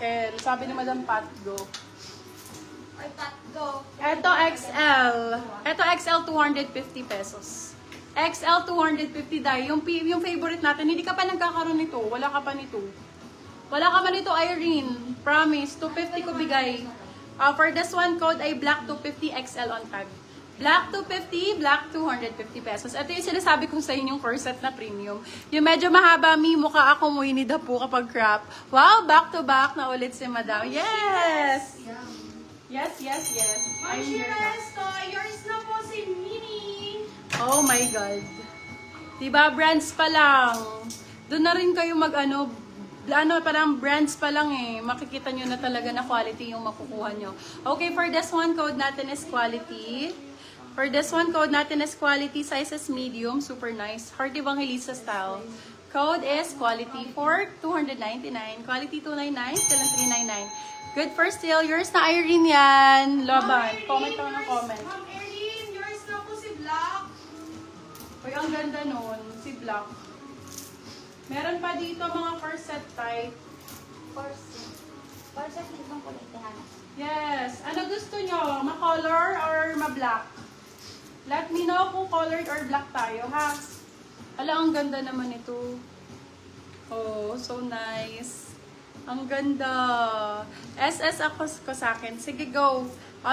XL. Sabi ni Madam Pat, go. Ay, tatlo. Ito XL. Ito XL 250 pesos. XL 250 dahil yung favorite natin, hindi ka pa nagkakaroon nito. Wala ka pa nito. Wala ka pa nito, Irene. Promise, 250 ko bigay. For this one, code ay black 250 XL on tag. Black 250, black 250 pesos. Ito yung sinasabi kong sa inyong corset na premium. Yung medyo mahaba, mukha ako Winnie the Pooh kapag crop. Wow, back to back na ulit si Madam. Yes! Yes, yes, yes. Ma'am Shiresto, yours na po si Minnie. Oh my God. Diba, brands pa lang. Doon na rin kayo parang brands pa lang eh. Makikita nyo na talaga na quality yung makukuha nyo. Okay, for this one, code natin is quality. For this one, code natin is quality. Size is medium. Super nice. Heart Evangelista style. Code is quality for 299. Quality 299. Still ang 399. Good for still. Yours na Irene yan. Laban. Comment ako ng comment. Ma'am Erin, yours na po si Black. Uy, ang ganda nun. Si Black. Meron pa dito mga corset type. Corset itong kulay tihana. Yes. Ano gusto nyo? Ma-color or ma-black? Let me know kung colored or black tayo, ha? Ala, ang ganda naman ito. Oh, so nice. Ang ganda. SS ako ko sa akin. Sige, go.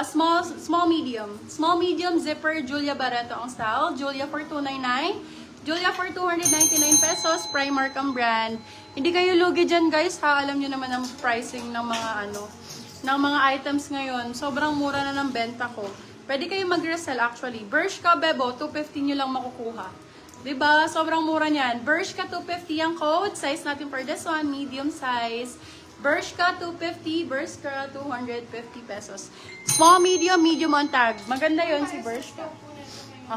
Small, medium. Small, medium, zipper, Julia Barreto ang style. Julia for 299. Julia for 299 pesos. Primark ang brand. Hindi kayo lugi dyan, guys, ha? Alam nyo naman ang pricing ng mga items ngayon. Sobrang mura na ng benta ko. Pwede kayo mag-resell actually. Bershka Bebo, 250 nyo lang makukuha. Diba? Sobrang mura niyan. Bershka 250 ang code. Size natin for this one, medium size. Bershka 250, Bershka 250 pesos. Small, medium on tag. Maganda yon si Bershka.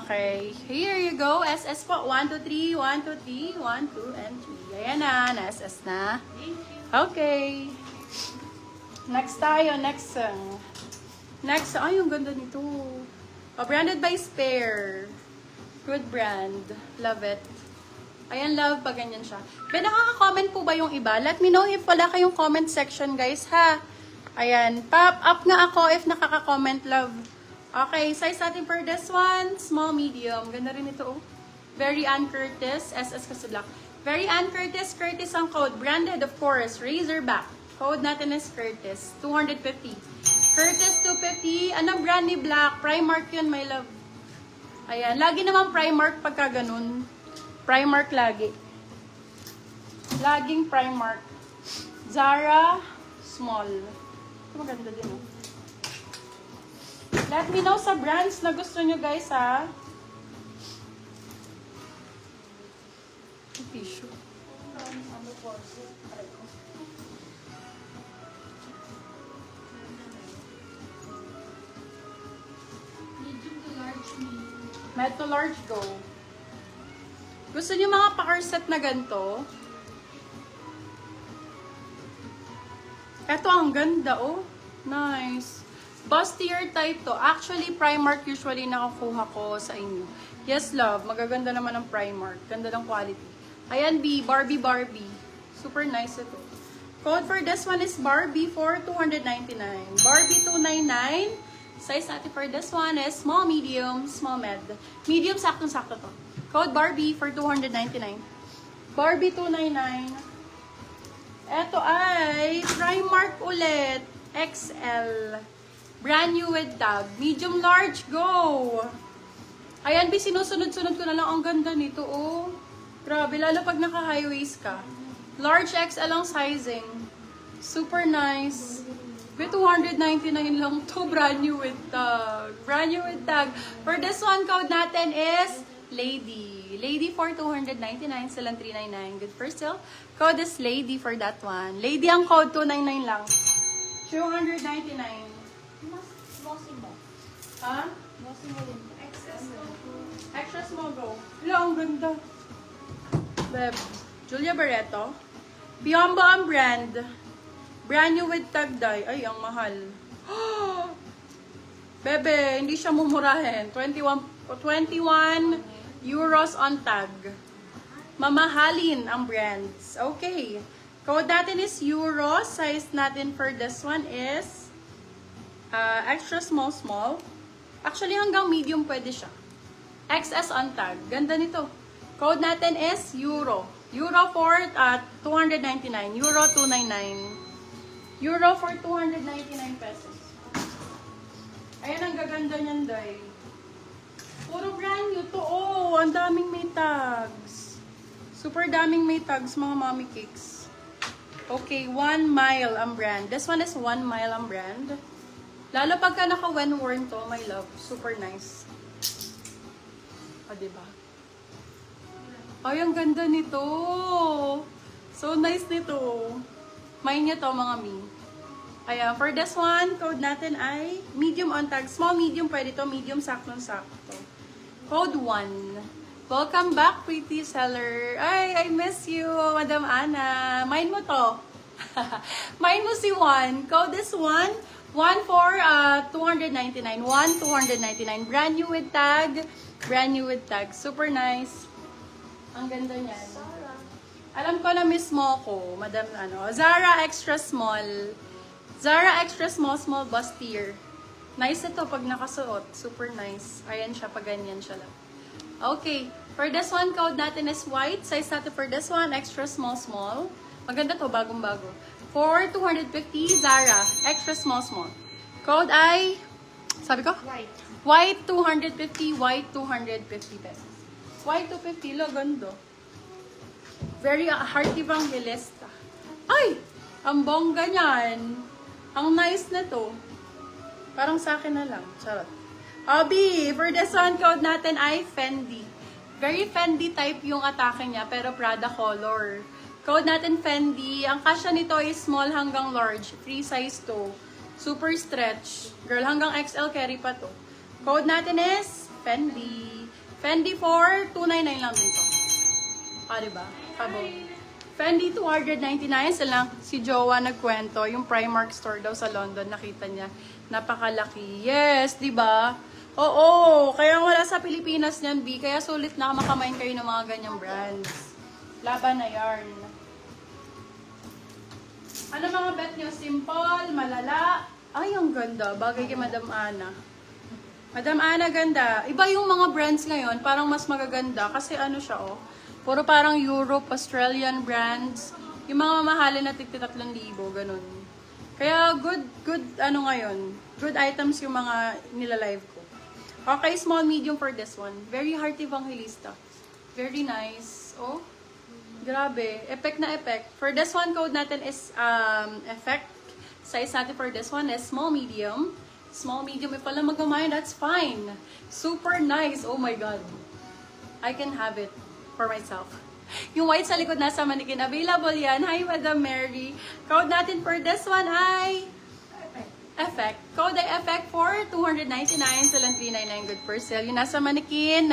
Okay. Here you go. SS po. 1, 2, 3, 1, 2, 3, 1, 2, and 3. Ayan na. Na-SS na. Okay. Next tayo. Next. Ay, yung ganda nito. Branded by Spare. Good brand. Love it. Ayan, love pag ganyan siya. May nakaka-comment po ba yung iba? Let me know if wala kayong comment section, guys, ha? Ayan. Pop up nga ako if nakaka-comment, love. Okay, size natin for this one. Small, medium. Ganda rin ito, oh. Very Ann Curtis. SS kasi black. Very Ann Curtis. Curtis ang code. Branded, of course. Razorback. Code natin is Curtis. 250. Curtis 250. Anong brand ni Black? Primark yun, my love. Ayan. Lagi naman Primark pagka ganun. Primark lagi. Laging Primark. Zara, small. Ito maganda din, oh. Let me know sa brands na gusto nyo, guys, ha? Tissue. Med to large, go. Gusto niyo mga pa-corset na ganito? Ito ang ganda, oh. Nice. Bustier type to. Actually, Primark usually nakakuha ko sa inyo. Yes, love. Magaganda naman ang Primark. Ganda ng quality. Ayan, Barbie. Super nice ito. Code for this one is Barbie for 299. Barbie 299. Size natin for this one is small, medium, small, med. Medium, saktong-sakto to. Code Barbie for 299. Barbie 299. Ito ay Primark ulit. XL. Brand new with tag. Medium, large, go! Ayan, sinusunod-sunod ko na lang. Ang ganda nito, oh. Grabe, lalo pag naka-high waist ka. Large XL ang sizing. Super nice. May 299 lang to, brand new with tag. Brand new with tag. For this one, code natin is Lady. Lady for 299, silang 399. Good for still. Code is Lady for that one. Lady ang code, 299 lang. 299. Mas bossy mo. Ha? Bossy mo din. Extra small, go. Wala, ang ganda. Beb. Julia Barreto. Biombo ang brand. Brand new with tag dye. Ay, ang mahal. Bebe, hindi siya mumurahin. 21 euros on tag. Mamahalin ang brands. Okay. Code natin is Euro. Size natin for this one is extra small. Actually, hanggang medium pwede siya. XS on tag. Ganda nito. Code natin is Euro. Euro for 299. Euro 299. Euro for 299 pesos. Ayan ang gaganda niyan, day. Puro brand new to. Oh, ang daming may tags. Super daming may tags, mga mommy cakes. Okay, 1 Mile ang brand. This one is 1 Mile ang brand. Lalo pagka naka-when worn to, my love. Super nice. O, diba? Ay, ang ganda nito. So nice nito. Main niya to, mga mi. Ayan, for this one, code natin ay medium on tag. Small, medium, pwede to. Medium, saktong-sakto. Code 1. Welcome back, pretty seller. Ay, I miss you, Madam Ana. Mine mo to. Mine mo si Juan. Code is 1. 1 for 299. 1, 299. Brand new with tag. Brand new with tag. Super nice. Ang ganda niyan. Alam ko na mismo ko, Madam ano. Zara Extra Small. Zara Extra Small bustier. Nice ito pag nakasuot. Super nice. Ayan siya, pag ganyan siya lang. Okay. For this one, code natin is white. Size natin for this one, extra small. Maganda to, bagong-bago. For 250, Zara. Extra small. Code ay, sabi ko? White. White 250, white 250 pesos. White 250, lo, ganda. Very heart evangelista. Ay! Ang bongga niyan. Ang nice na to. Parang sa akin na lang. Charot. Abi, for this one, code natin ay Fendi. Very Fendi type yung atake niya, pero Prada color. Code natin Fendi. Ang kasya nito is small hanggang large. Free size to. Super stretch. Girl, hanggang XL carry pa to. Code natin is Fendi. Fendi for 299 lang dito. Ah, diba? Kabog. Fendi 299. Sila si Jowa nagkwento. Yung Primark store daw sa London. Nakita niya. Napakalaki. Yes, diba? Oo. Kaya wala sa Pilipinas niyan, B. Kaya sulit na makamain kayo ng mga ganyang brands. Laban na yarn. Ano mga bet nyo? Simple, malala. Ay, ang ganda. Bagay kay Madam Ana. Madam Ana, ganda. Iba yung mga brands ngayon. Parang mas magaganda. Kasi ano siya, oh. Puro parang Europe, Australian brands. Yung mga mamahalin na tig-3,000, ganun. Kaya good, ano ngayon. Good items yung mga nila-live ko. Okay, small, medium for this one. Very heart evangelista. Very nice. Oh, grabe. Effect na effect. For this one, code natin is effect. Size natin for this one is small, medium. Small, medium. If wala magmamayan, that's fine. Super nice. Oh my God. I can have it for myself. Yung white sa likod nasa manikin. Available yan. Hi, Madam Mary. Code natin for this one ay effect. Code ay effect for 299. Silang 399 good for sale. Yung nasa manikin.